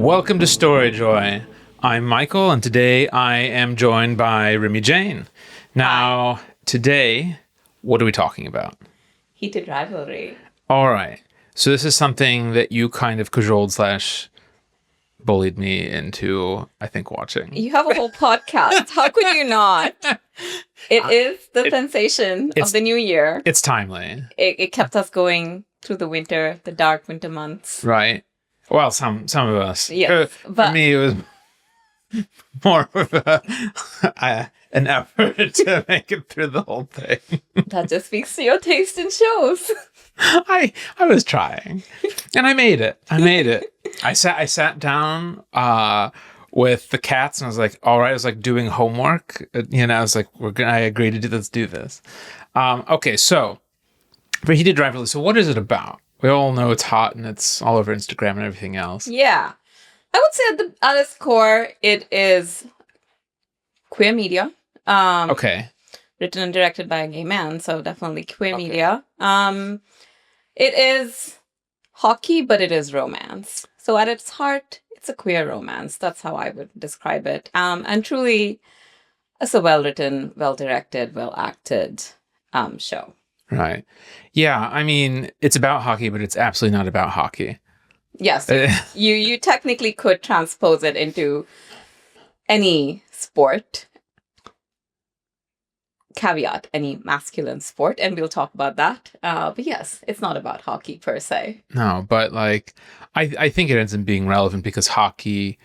Welcome to Storyjoy. I'm Michael, and today I am joined by Remy Jane. Now, today, what are we talking about? Heated Rivalry. All right. So this is something that you kind of cajoled / bullied me into, I think, watching. You have a whole podcast. How could you not? It is the sensation of the new year. It's timely. It kept us going through the winter, the dark winter months. Right. Well, some of us. Yes, for me, it was more of an effort to make it through the whole thing. That just speaks to your taste in shows. I was trying, and I made it. I sat down with the cats, and I was like, all right. I was like doing homework. I was like, I agreed to do. Let's do this. Okay, so for Heated Rivalry. So what is it about? We all know it's hot and it's all over Instagram and everything else. Yeah. I would say at its core, it is queer media. Okay. Written and directed by a gay man, so definitely queer media. It is hockey, but it is romance. So at its heart, it's a queer romance. That's how I would describe it. And truly, it's a well-written, well-directed, well-acted show. Right. Yeah, I mean, it's about hockey, but it's absolutely not about hockey. Yes. You technically could transpose it into any sport. Caveat, any masculine sport, and we'll talk about that. But yes, it's not about hockey per se. No, but like, I think it ends up being relevant because hockey,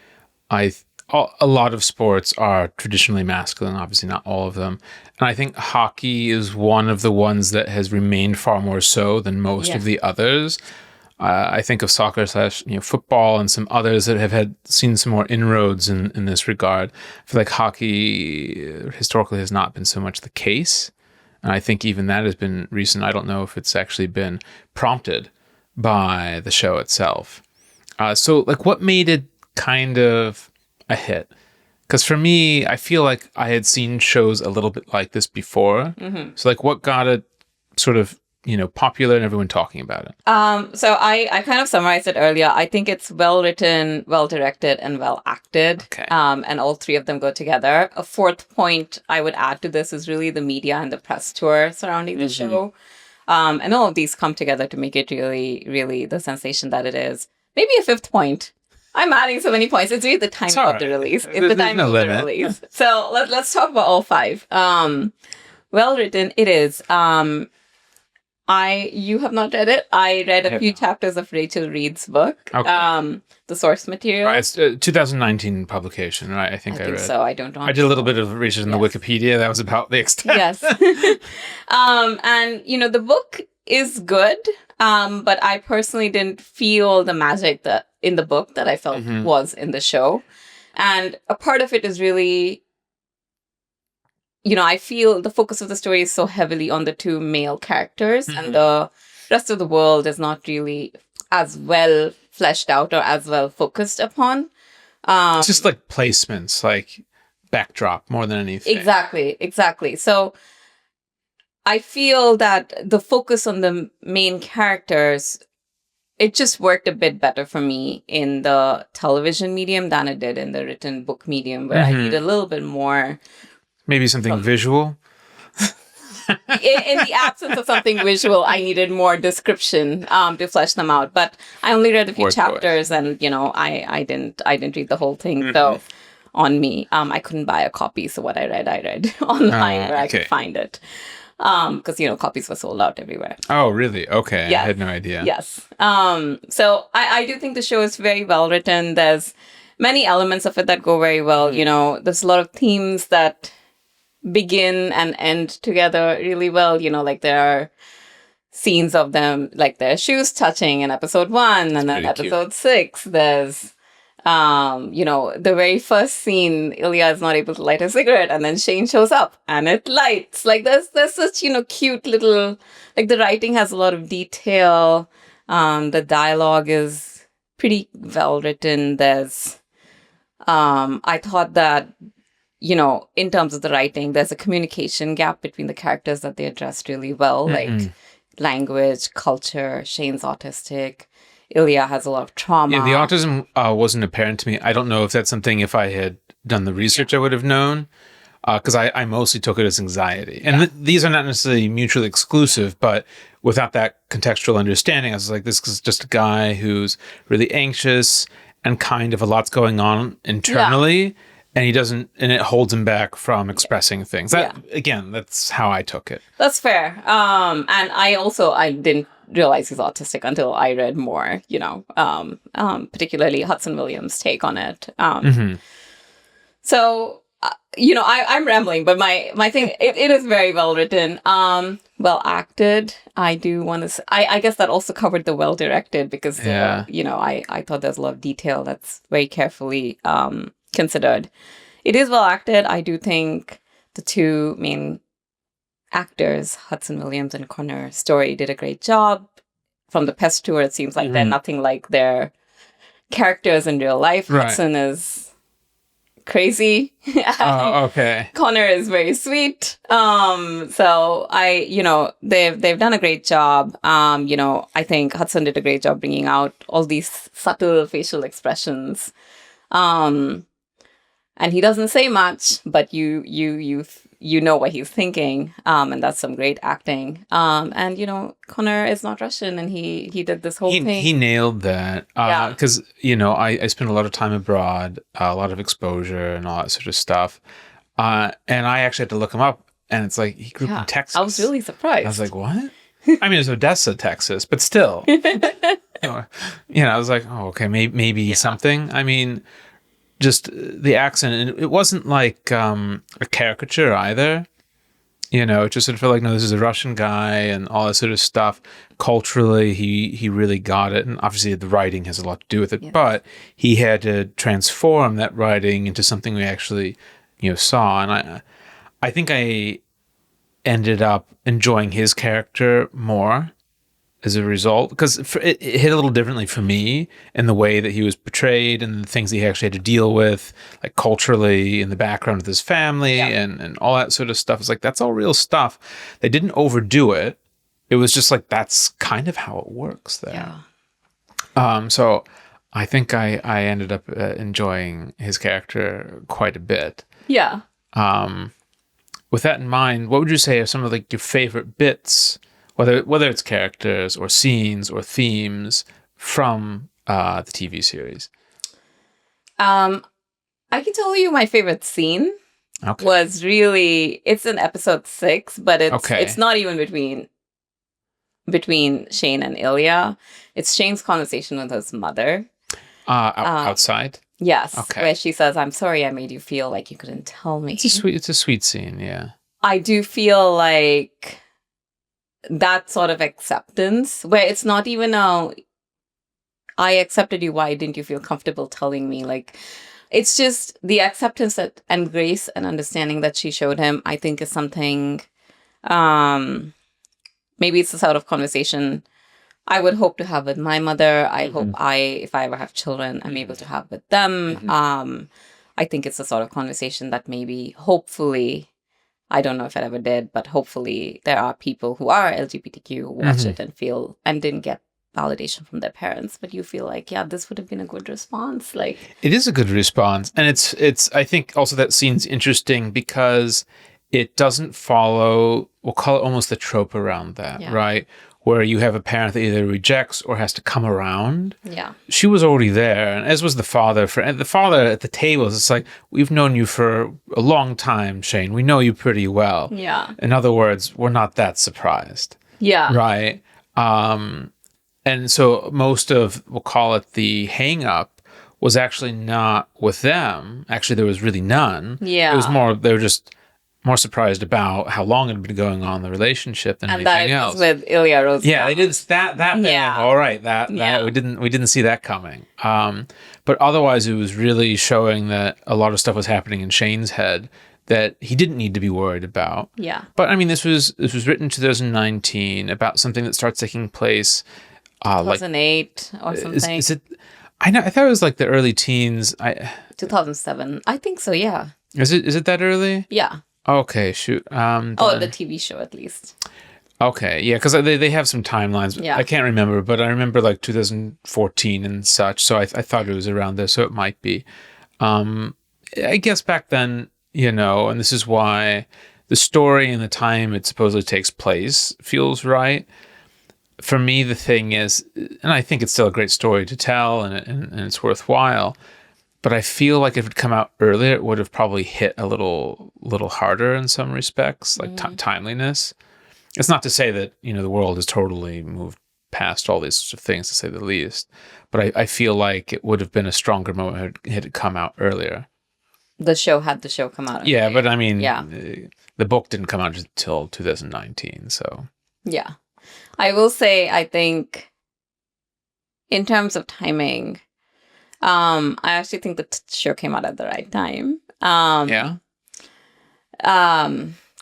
a lot of sports are traditionally masculine, obviously not all of them. And I think hockey is one of the ones that has remained far more so than most of the others. I think of soccer / football and some others that have seen some more inroads in this regard. I feel like hockey historically has not been so much the case. And I think even that has been recent. I don't know if it's actually been prompted by the show itself. So like what made it kind of a hit? Because for me, I feel like I had seen shows a little bit like this before. Mm-hmm. So like what got it sort of popular and everyone talking about it? So I kind of summarized it earlier. I think it's well written, well directed, and well acted. Okay. And all three of them go together. A fourth point I would add to this is really the media and the press tour surrounding the show. And all of these come together to make it really, really the sensation that it is. Maybe a fifth point. I'm adding so many points. It's really the timing of the release. It's the timing of the release. So let's talk about all five. Well written, it is. You have not read it. I read a few chapters of Rachel Reed's book, okay. The source material. Right, it's 2019 publication, right? I think I read. So. I don't know. I did a little bit of research in the Wikipedia. That was about the extent. Yes. And, the book is good, but I personally didn't feel the magic that in the book that I felt was in the show. And a part of it is really... I feel the focus of the story is so heavily on the two male characters, and the rest of the world is not really as well fleshed out or as well focused upon. It's just like placements, like backdrop more than anything. Exactly. So I feel that the focus on the main characters, it just worked a bit better for me in the television medium than it did in the written book medium, where I need a little bit more... Maybe something visual? in the absence of something visual, I needed more description to flesh them out. But I only read a few chapters, and I didn't read the whole thing. So on me, I couldn't buy a copy. So what I read online where I could find it. Because copies were sold out everywhere. Oh, really? Okay, yes. I had no idea. Yes. So I do think the show is very well written. There's many elements of it that go very well. There's a lot of themes that begin and end together really well. Like there are scenes of them, like their shoes touching in episode 1, and then episode 6, there's the very first scene, Ilya is not able to light a cigarette, and then Shane shows up and it lights. Like there's such cute little, like the writing has a lot of detail. The dialogue is pretty well written. There's I thought that in terms of the writing, there's a communication gap between the characters that they addressed really well, like language, culture. Shane's autistic. Ilya has a lot of trauma. Yeah, the autism wasn't apparent to me. I don't know if that's something, if I had done the research, I would have known, because I mostly took it as anxiety. And these are not necessarily mutually exclusive, but without that contextual understanding, I was like, this is just a guy who's really anxious and kind of a lot's going on internally, and he doesn't, and it holds him back from expressing things. That again, that's how I took it. That's fair. And I didn't realize he's autistic until I read more, particularly Hudson Williams' take on it. So, I'm rambling, but my thing, it is very well written, well acted. I do want to, I guess that also covered the well directed, because, I thought there's a lot of detail that's very carefully considered. It is well acted. I do think the two main actors, Hudson Williams and Connor Story, did a great job. From the Pest Tour, it seems like they're nothing like their characters in real life. Right. Hudson is crazy. Okay. Connor is very sweet. So they've done a great job. I think Hudson did a great job bringing out all these subtle facial expressions. And he doesn't say much, but you know what he's thinking, and that's some great acting. And Connor is not Russian, and he did this whole thing. He nailed that, because I spent a lot of time abroad, a lot of exposure and all that sort of stuff, and I actually had to look him up, and it's like he grew up in Texas. I was really surprised. I was like, what? I mean, it's Odessa, Texas, but still, I was like, oh, okay, maybe something. I mean, just the accent, and it wasn't like a caricature either. It just sort of felt like, no, this is a Russian guy and all that sort of stuff. Culturally, he really got it, and obviously the writing has a lot to do with it. But he had to transform that writing into something we actually, saw. And I think I ended up enjoying his character more as a result, because it hit a little differently for me in the way that he was portrayed and the things he actually had to deal with, like culturally in the background with his family and all that sort of stuff. It's like, that's all real stuff. They didn't overdo it. It was just like, that's kind of how it works there. So I think I ended up enjoying his character quite a bit. Yeah. With that in mind, what would you say are some of like your favorite bits, whether it's characters or scenes or themes from the TV series? I can tell you my favorite scene was really, it's in episode 6, but it's not even between Shane and Ilya. It's Shane's conversation with his mother. Outside? Yes. Okay. Where she says, "I'm sorry I made you feel like you couldn't tell me." It's a sweet scene, yeah. I do feel like that sort of acceptance, where it's not even I accepted you, why didn't you feel comfortable telling me? Like, it's just the acceptance that and grace and understanding that she showed him, I think, is something, maybe it's the sort of conversation I would hope to have with my mother. I hope if I ever have children, I'm able to have with them. I think it's the sort of conversation that maybe, hopefully, I don't know if it ever did, but hopefully there are people who are LGBTQ who watch it and feel and didn't get validation from their parents, but you feel like, yeah, this would have been a good response. Like, it is a good response, and it's I think also that scene's interesting because it doesn't follow, we'll call it almost the trope around that, right? Where you have a parent that either rejects or has to come around. Yeah. She was already there, and as was the father. And the father at the tables, it's like, we've known you for a long time, Shane. We know you pretty well. Yeah. In other words, we're not that surprised. Yeah. Right? And so most of, we'll call it the hang-up, was actually not with them. Actually, there was really none. Yeah. It was more, they were just more surprised about how long it had been going on, the relationship, than anything else. And that was with Ilya Rose. Yeah, they did that. Yeah. All right, that we didn't see that coming. But otherwise, it was really showing that a lot of stuff was happening in Shane's head that he didn't need to be worried about. Yeah. But I mean, this was written in 2019 about something that starts taking place 2008 or something. Is it? I know. I thought it was like the early teens. 2007. I think so. Yeah. Is it that early? Yeah. Okay, shoot. The TV show, at least. Okay, yeah, because they have some timelines. Yeah. I can't remember, but I remember like 2014 and such. So I thought it was around there. So it might be. I guess back then, and this is why the story and the time it supposedly takes place feels right. For me, the thing is, and I think it's still a great story to tell, and it's worthwhile. But I feel like if it had come out earlier, it would have probably hit a little harder in some respects, like timeliness. It's not to say that, the world has totally moved past all these sorts of things, to say the least. But I feel like it would have been a stronger moment had it come out earlier. The show come out. Yeah, but I mean, yeah. The book didn't come out until 2019, so. Yeah. I will say, I think, in terms of timing, I actually think the show came out at the right time. Yeah.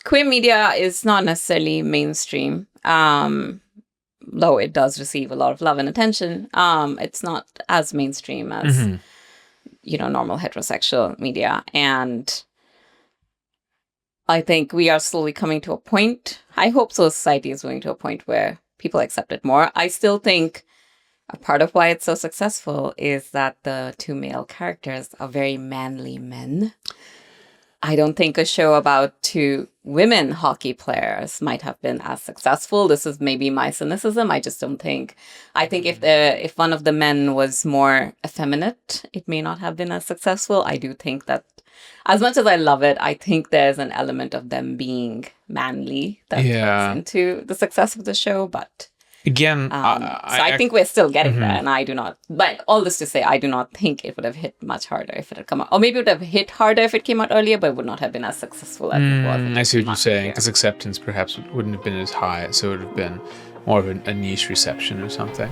Queer media is not necessarily mainstream, though it does receive a lot of love and attention. It's not as mainstream as, normal heterosexual media. And I think we are slowly coming to a point. I hope so. Society is going to a point where people accept it more. I still think a part of why it's so successful is that the two male characters are very manly men. I don't think a show about two women hockey players might have been as successful. This is maybe my cynicism. I just don't think. I think if one of the men was more effeminate, it may not have been as successful. I do think that, as much as I love it, I think there's an element of them being manly that plays into the success of the show. But again, I think we're still getting there, and I do not. But all this to say, I do not think it would have hit much harder if it had come out, or maybe it would have hit harder if it came out earlier, but it would not have been as successful as it was. I see what you're saying, because acceptance perhaps wouldn't have been as high, so it would have been more of a niche reception or something.